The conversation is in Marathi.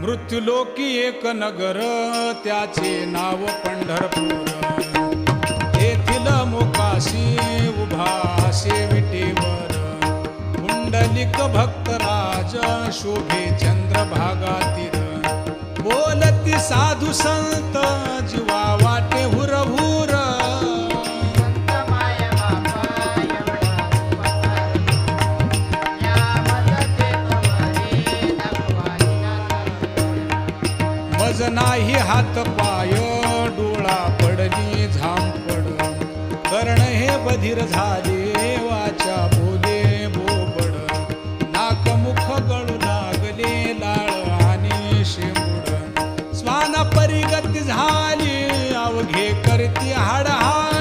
मृत्युलोकी एक नगर त्याचे नाव पंढरपूर. येथील मोकाशी उभा विटेवर पुंडलिक भक्तराज शोभे चंद्रभागा तीर. बोलती साधू संत जीवा वाटे हुरहुर. मज नाही हात पाय डोळा पडली झांपड. कर्ण हे बधीर झाले वाचा बोले बोबड. नाक मुख गळू लागले लाळ आणि शेंबूड. स्वाना परिगती झाली अवघे करती हाडहाड.